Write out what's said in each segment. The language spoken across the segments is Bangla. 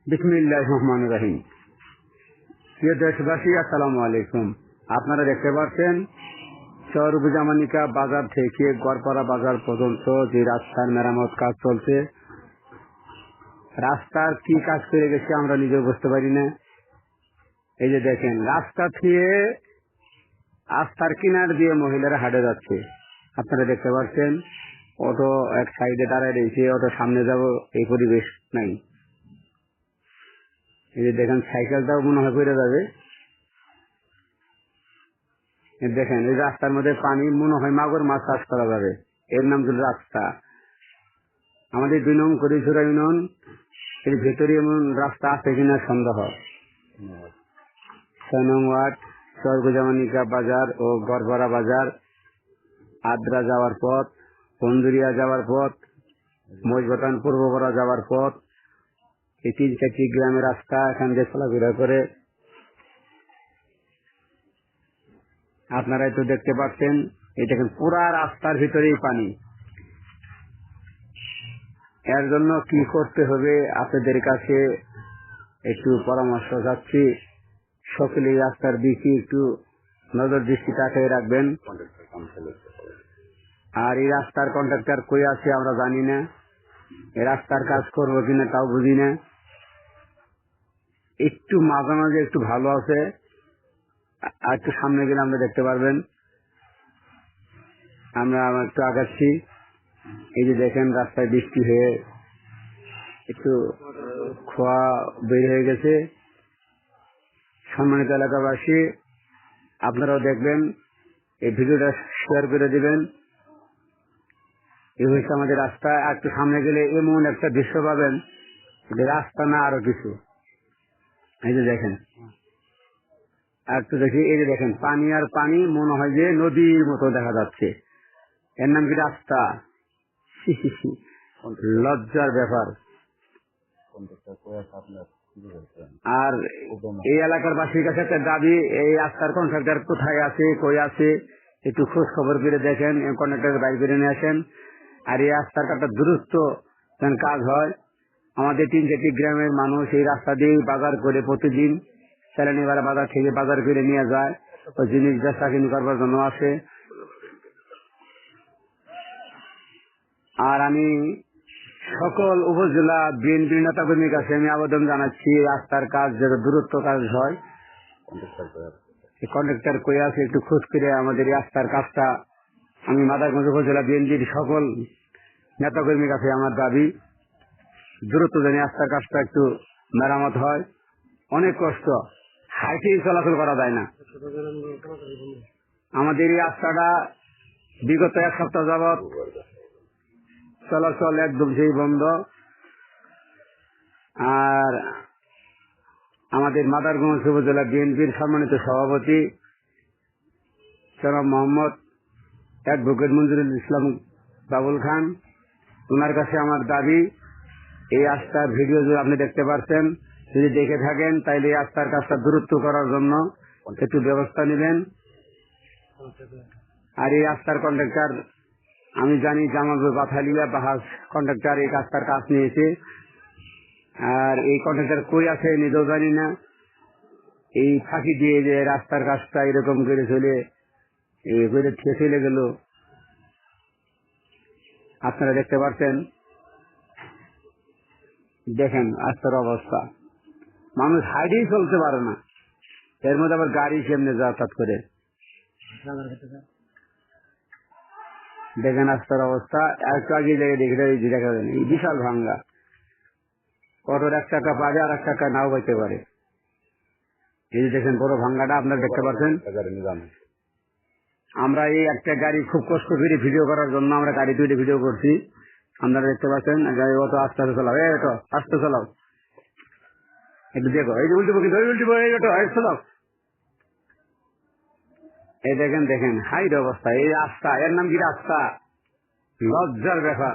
বিসমিল্লাহির রহমানির রহিম। প্রিয় দেশবাসী, আসসালামু আলাইকুম। আপনারা দেখতে পাচ্ছেন সরবুজামানিকা বাজার থেকে গড়পাড়া বাজার পর্যন্ত যে রাস্তার মেরামত কাজ চলছে। রাস্তার কি কাজ করে গেছে আমরা নিজেও বুঝতে পারি না। এই যে দেখেন, রাস্তা থেকে রাস্তার কিনার দিয়ে মহিলারা হাঁটে যাচ্ছে। আপনারা দেখতে পাচ্ছেন অটো এক সাইডে দাঁড়ায় রয়েছে, অটো সামনে যাব এই পরিবেশ নাই। এই যে দেখেন, সাইকেলটাও মনে হয় পড়ে যাবে। দেখেন, এই রাস্তার মধ্যে পানি, মনে হয় মাগুর মাছ চাষ করা যাবে। এর নাম হল রাস্তা। আমাদের 2 নং করিছড়া ইউনিয়ন, এর ভেতরে এমন রাস্তা আছে কিনা সন্দেহ। 6 নং ওয়ার্ড সরবুজামানিকা বাজার ও গড়পাড়া বাজার, আদ্রা যাওয়ার পথ, বন্দুরিয়া যাওয়ার পথ, মজবতান পূর্বপাড়া যাওয়ার পথ, এই 3-4টি গ্রামের রাস্তা এখান দিয়ে চলাফেরা করে। আপনারাই তো দেখতে পাচ্ছেন, এই দেখেন পুরা রাস্তার ভিতরেই পানি। এর জন্য কি করতে হবে আপনাদের কাছে একটু পরামর্শ চাচ্ছি। সকলেই রাস্তার দিকে একটু নজর দৃষ্টি তাকিয়ে রাখবেন। আর এই রাস্তার কন্ট্রাক্টর কই আছে আমরা জানি না, এই রাস্তার কাজ করবো কিনা তাও বুঝি না। একটু মাঝে মাঝে একটু ভালো আছে, আর একটু সামনে গেলে আমরা দেখতে পারবেন। আমরা একটু আগাচ্ছি। এই যে দেখেন, রাস্তায় বৃষ্টি হয়ে একটু খোয়া বের হয়ে গেছে। সম্মানিত এলাকাবাসী, আপনারাও দেখবেন, এই ভিডিওটা শেয়ার করে দিবেন। এই হচ্ছে আমাদের রাস্তা। একটু সামনে গেলে এমন একটা দৃশ্য পাবেন যে রাস্তা না আরো কিছু। এই যে দেখেন, একটু দেখি, এই যে দেখেন পানি আর পানি, মনে হয় যে নদীর মতো দেখা যাচ্ছে। এর নাম কি রাস্তা? লজ্জার ব্যাপার। আর এই এলাকার বাসীর কাছে একটা দাবি, এই রাস্তার কন্ট্রাক্টর কোথায় আছে, কই আছে, একটু খোঁজ খবর করে দেখেন, কন্ট্রাক্টর বাইর করে নিয়ে আসেন। আর এই রাস্তার একটা দূরত্ব যেন কাজ হয়। আমাদের 3-4টি গ্রামের মানুষ এই রাস্তা দিয়ে বাজার করে প্রতিদিন চালানিওয়ালা বাজার থেকে বাজার করে নিয়ে যায়, ওই জিনিস বেচা কিনি করবার জন্য আসে। আর আমি সকল উপজেলা বিএনপি নেতা কর্মীর কাছে আমি আবেদন জানাচ্ছি, রাস্তার কাজ যাতে দূরত্ব কাজ হয়। কন্ট্রাক্টর কই আছে একটু খোঁজ করে আমাদের রাস্তার কাজটা, আমি মাদারগঞ্জ উপজেলা বিএনপির সকল নেতা কর্মীর কাছে আমার দাবি, দ্রুত যেন রাস্তার কাজটা একটু মেরামত হয়। অনেক কষ্ট, হাইটেই চলাচল করা যায় না। আমাদের এই রাস্তাটা বিগত 1 সপ্তাহ যাবৎ চলাচল একদম সেই বন্ধ। আর আমাদের মাদারগঞ্জ উপজেলা বিএনপির সম্মানিত সভাপতি জনাব মোহাম্মদ অ্যাডভোকেট মঞ্জুরুল ইসলাম বাবুল খান, ওনার কাছে আমার দাবি, এই রাস্তার ভিডিও যদি আপনি দেখতে পাচ্ছেন, যদি দেখে থাকেন, তাইলে এই রাস্তার কাজটা দূরত্ব করার জন্য একটু ব্যবস্থা নেবেন। আর এই রাস্তার কন্ট্রাক্টর, আমি জানি জামালপুর বাথালিয়া বাহাস কন্ট্রাক্টর এই রাস্তার কাজ নিয়েছে। আর এই কন্ট্রাক্টর কই আছে নিজেও জানি না। এই ফাঁকি দিয়ে যে রাস্তার কাজটা এরকম করে চলে চলে গেল। আপনারা দেখতে পাচ্ছেন, দেখেন রাস্তার অবস্থা, মানুষ হাইটেই চলতে পারে না। এর মধ্যে আবার গাড়ি কেমনে যাতায়াত করে। দেখেন রাস্তার অবস্থা। একটু আগে দেখা যায় এই বিশাল ভাঙ্গা। অটোর 1 টাকা পাবে, আর 1 টাকা নাও পাইতে পারে। এই যে দেখেন বড় ভাঙ্গাটা আপনারা দেখতে পাচ্ছেন। আমরা এই একটা গাড়ি খুব কষ্ট করে ভিডিও করার জন্য আমরা গাড়ি তৈরি ভিডিও করছি। আপনারা দেখতে পাচ্ছেন, গাড়ি অটো আস্তে আস্তে চালাও, এই অটো আস্তে চালাও, একটু দেখো, এই যে উল্টিবো, কিন্তু উল্টিবো, এই অটো চালাও। এই দেখেন, দেখেন হাইট অবস্থা এই রাস্তা। এর নাম কি রাস্তা? লজ্জার ব্যাপার।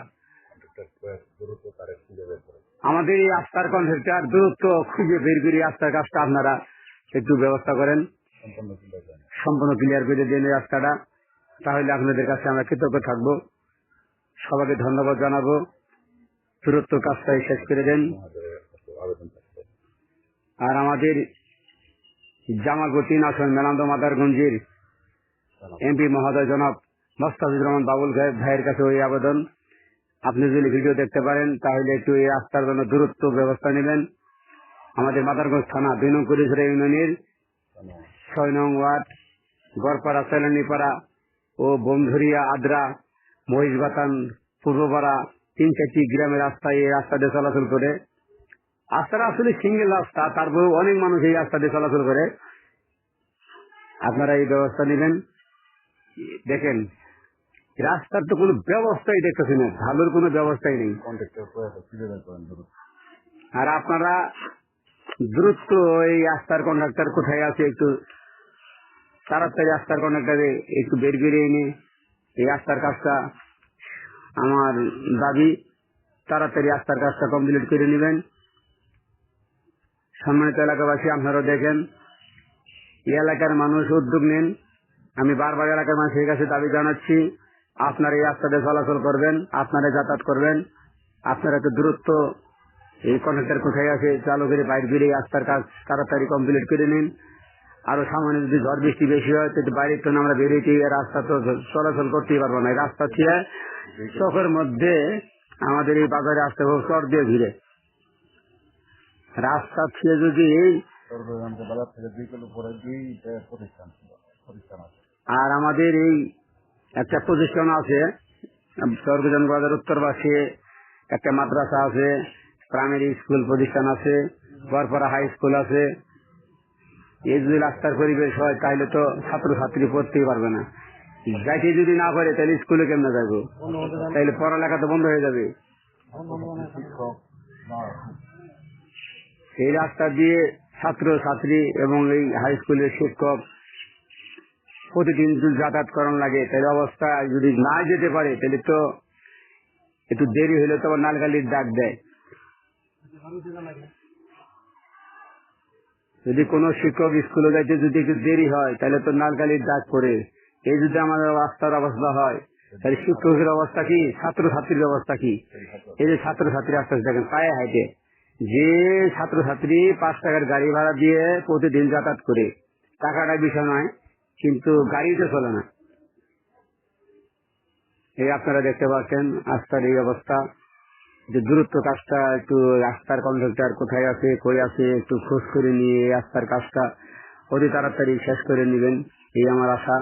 আমাদের এই রাস্তার কন্ট্রাক্টর দূরত্ব খুঁজে বের করে রাস্তার কাজটা আপনারা একটু ব্যবস্থা করেন, সম্পূর্ণ ক্লিয়ার করে দেন এই রাস্তাটা, তাহলে আপনাদের কাছে আমরা কৃতজ্ঞ থাকবো। সবাইকে ধন্যবাদ জানাবো। দূরত্ব কাজটাই শেষ করে দেন। আর আমাদের জামালপুর আসন মেলান্দ মাদারগঞ্জের এমপি মহোদয় জনাব মোস্তাফিজুর রহমান বাবুল ভাইয়ের কাছে ওই আবেদন, আপনি যদি ভিডিও দেখতে পারেন তাহলে একটু এই রাস্তার জন্য দূরত্ব ব্যবস্থা নেবেন। আমাদের মাদারগঞ্জ থানা 2 নং কুড়িছড়া ইউনিয়নের 6 নং ওয়ার্ড গড়পাড়া, সেলানিপাড়া ও বোমঝুরিয়া, আদ্রা, মহিষবাতান, পূর্বপাড়া 3-4টি গ্রামের রাস্তায় এই রাস্তা দিয়ে চলাচল করে। রাস্তাটা আসলে সিঙ্গেল রাস্তা, তারপরেও অনেক মানুষ এই রাস্তা দিয়ে চলাচল করে। আপনারা এই ব্যবস্থা নেবেন। দেখেন রাস্তার তো কোনো ব্যবস্থাই দেখতেছি না, ভালোর কোনো ব্যবস্থাই নেই। আর আপনারা দ্রুত এই রাস্তার কন্ডাক্টর কোথায় আছে একটু তাড়াতাড়ি রাস্তার কন্ডাক্টরে একটু বের করে এনে এই রাস্তার কাজটা, আমার দাবি তাড়াতাড়ি রাস্তার কাজটা কমপ্লিট করে নেবেন। সম্মানিত এলাকাবাসী, আপনারা দেখেন এই এলাকার মানুষ উদ্যোগ নেন। আমি বারবার এলাকার মানুষের কাছে দাবি জানাচ্ছি, আপনারা এই রাস্তাতে চলাচল করবেন, আপনারা যাতায়াত করবেন। আপনারা একটু দূরত্ব এই কন্ডাক্টর কোথায় আছে চালু করে বাইরে বেরিয়ে রাস্তার কাজ তাড়াতাড়ি কমপ্লিট করে নিন। আরো সামান্য যদি ঝড় বৃষ্টি বেশি হয় তো বাইরের জন্য আমরা বেরিয়েছি, রাস্তা তো চলাচল করতেই পারবো না। রাস্তা ছিল চোখের মধ্যে আমাদের এই বাজারে আসতে হবে চর দিয়ে ঘিরে রাস্তা ছিল। যদি আর আমাদের এই একটা প্রতিষ্ঠান আছে সরগুজন বাজার উত্তর পাশে একটা মাদ্রাসা আছে, প্রাইমারি স্কুল প্রতিষ্ঠান আছে, গড়পাড়া হাই স্কুল আছে। এই যদি রাস্তার পরিবেশ হয় তাহলে তো ছাত্রছাত্রী পড়তেই পারবে না। যাইতে যদি না পারে তাহলে স্কুলে কেমনে যাবো? তাহলে পড়ালেখা তো বন্ধ হয়ে যাবে। এই রাস্তা দিয়ে ছাত্রছাত্রী এবং এই হাই স্কুলের শিক্ষক প্রতিদিন যদি যাতায়াত করানো লাগে, তাহলে অবস্থা যদি না যেতে পারে তাহলে তো একটু দেরি হলে তো নালগালির ডাক দেয়। যদি কোনো শিক্ষক স্কুলে যাইতে যদি একটু দেরি হয় তাহলে তো নালগালির ডাক পড়ে। এই যদি আমাদের রাস্তার অবস্থা হয় তাহলে শিক্ষকের অবস্থা কি, ছাত্রছাত্রীর অবস্থা কি? এই যে ছাত্রছাত্রী আস্তে আস্তে দেখেন পায়ে হাইটে, যে ছাত্রছাত্রী 5 টাকার গাড়ি ভাড়া দিয়ে প্রতিদিন যাতায়াত করে, টাকাটা বিষয় নয়, কিন্তু গাড়ি তো চলে না। এই আপনারা দেখতে পাচ্ছেন রাস্তার এই অবস্থা। যে দূরত্ব কাজটা একটু রাস্তার কন্ট্রাক্টর কোথায় আছে কই আছে একটু খোঁজ করে নিয়ে রাস্তার কাজটা অতি তাড়াতাড়ি শেষ করে নেবেন, এই আমার আশা।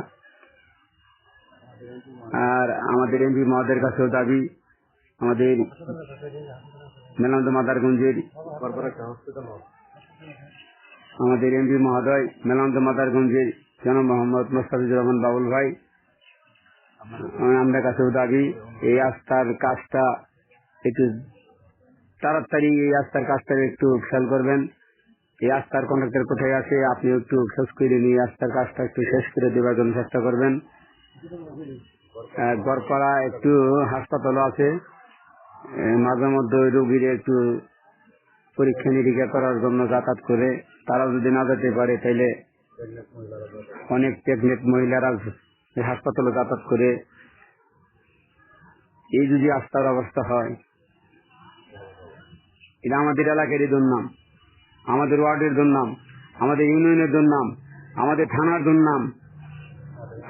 আর আমাদের এমপি মহোদয়ের কাছেও দাবি, আমাদের মেলান্দ মাদারগঞ্জের আমাদের এমপি মহোদয় মেলান্দ মাদারগঞ্জের জনাব মোহাম্মদ মোস্তাফিজুর রহমান বাবুল ভাই, আমাদের কাছেও দাবি এই রাস্তার কাজটা একটু তাড়াতাড়ি এই রাস্তার কাজটা একটু খেয়াল করবেন। এই রাস্তার কন্ট্রাক্টর কোথায় আছে আপনি একটু খোঁজ করে নিয়ে রাস্তার কাজটা একটু শেষ করে দেওয়ার জন্য চেষ্টা করবেন। গড়পাড়া একটু হাসপাতাল আছে, মাঝে মধ্যে রোগীর একটু পরীক্ষা নিরীক্ষা করার জন্য যাতায়াত করে, তারা যদি না যেতে পারে তাহলে অনেক প্রেগনেন্ট মহিলারা হাসপাতালে যাতায়াত করে। এই যদি রাস্তার অবস্থা হয়, এটা আমাদের এলাকারই দুর্নাম, আমাদের ওয়ার্ডের দুর্নাম, আমাদের ইউনিয়নের দুর্নাম, আমাদের থানার দুর্নাম,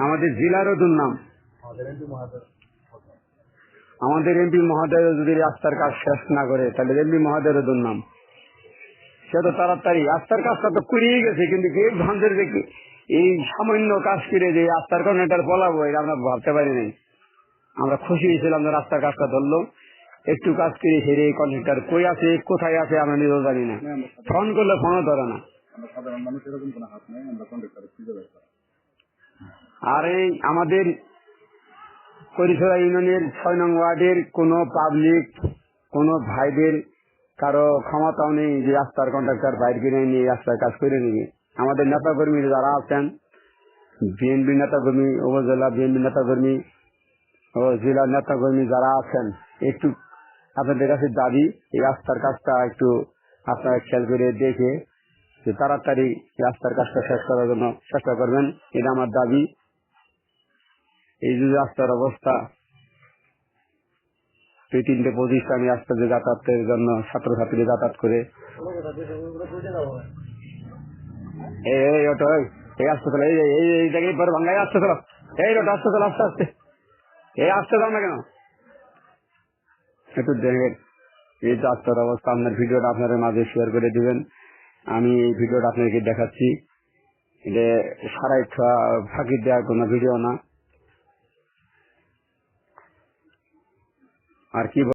আমাদের জেলারও দুর্নাম। আমাদের এমপি মহোদয় যদি রাস্তার কাজ শেষ না করে তাহলে এমপি মহোদয়ের দুর্নাম। সে তো তাড়াতাড়ি রাস্তার কাজটা তো করিয়ে গেছে, কিন্তু এই ভাঙদের দেখি এই সামান্য কাজ করে যে রাস্তার কন্ট্রাক্টর পলাবো এটা আমরা ভাবতে পারি নাই। আমরা খুশি হয়েছিলাম যে রাস্তার কাজটা ধরলো, একটু কাজ করে সেরে কন্ট্রাক্টর কই আছে কোথায় আছে আমরা নিজেও জানি না, ফোন করলে ফোনও ধরে না। আর এই আমাদের করিছড়া ইউনিয়নের 6 নং ওয়ার্ডের কোন পাবলিক কোন ভাইদের কারো ক্ষমতাও নেই যে রাস্তার কন্ট্রাক্টর বাইর কিনে নিয়ে রাস্তার কাজ করে নিবে। আমাদের নেতাকর্মী যারা আছেন, বিএনপি নেতাকর্মী, উপজেলা বিএনপি নেতাকর্মী ও জেলার নেতাকর্মী যারা আছেন, একটু আপনাদের কাছে দাবি এই রাস্তার কাজটা একটু আপনারা খেয়াল করে দেখে যে তাড়াতাড়ি রাস্তার কাজটা শেষ করার জন্য চেষ্টা করবেন, এটা আমার দাবি। এই যে রাস্তার অবস্থা এই 3টে প্রতিষ্ঠানে আসতে যে যাতায়াতের জন্য ছাত্রছাত্রী যাতায়াত করে এই অটো এই আসতে চলো এই জায়গায় পর বাংলায় আসতে চলো এই অটো আসতে চলো আস্তে আস্তে এই আসতে যাও না কেন একটু দেখেন এই রাস্তার অবস্থা। আপনার ভিডিওটা আপনাদের মাঝে শেয়ার করে দিবেন। আমি এই ভিডিওটা আপনাকে দেখাচ্ছি। এটা সারা ইচ্ছা ফাঁকি দেওয়ার কোনো ভিডিও না। আর কি